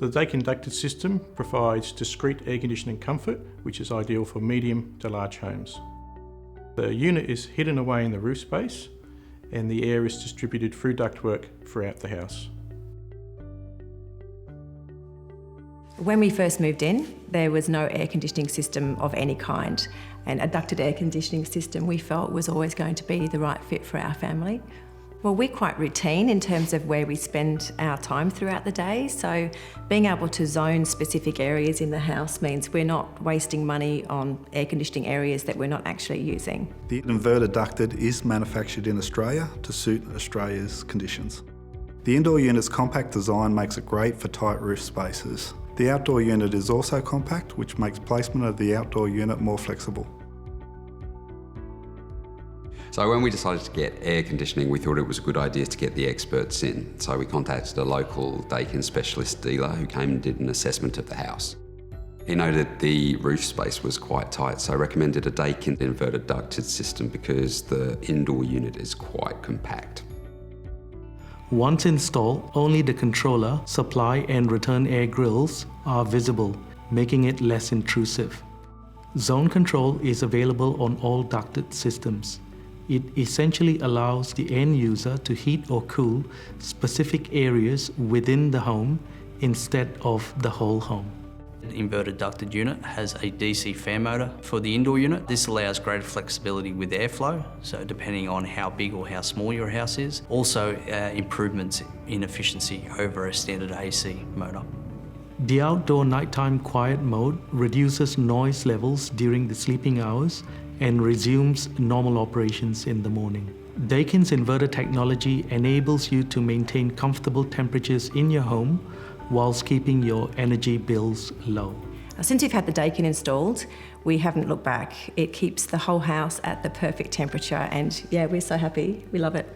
The Daikin ducted system provides discrete air conditioning comfort, which is ideal for medium to large homes. The unit is hidden away in the roof space, and the air is distributed through ductwork throughout the house. When we first moved in, there was no air conditioning system of any kind, and a ducted air conditioning system we felt was always going to be the right fit for our family. Well, we're quite routine in terms of where we spend our time throughout the day, so being able to zone specific areas in the house means we're not wasting money on air conditioning areas that we're not actually using. The inverter ducted is manufactured in Australia to suit Australia's conditions. The indoor unit's compact design makes it great for tight roof spaces. The outdoor unit is also compact, which makes placement of the outdoor unit more flexible. So when we decided to get air conditioning, we thought it was a good idea to get the experts in. So we contacted a local Daikin specialist dealer who came and did an assessment of the house. He noted the roof space was quite tight, so recommended a Daikin inverted ducted system because the indoor unit is quite compact. Once installed, only the controller, supply and return air grills are visible, making it less intrusive. Zone control is available on all ducted systems. It essentially allows the end user to heat or cool specific areas within the home instead of the whole home. The inverted ducted unit has a DC fan motor for the indoor unit. This allows greater flexibility with airflow, so depending on how big or how small your house is. Also improvements in efficiency over a standard AC motor. The outdoor nighttime quiet mode reduces noise levels during the sleeping hours and resumes normal operations in the morning. Daikin's inverter technology enables you to maintain comfortable temperatures in your home whilst keeping your energy bills low. Since we've had the Daikin installed, we haven't looked back. It keeps the whole house at the perfect temperature, and yeah, we're so happy. We love it.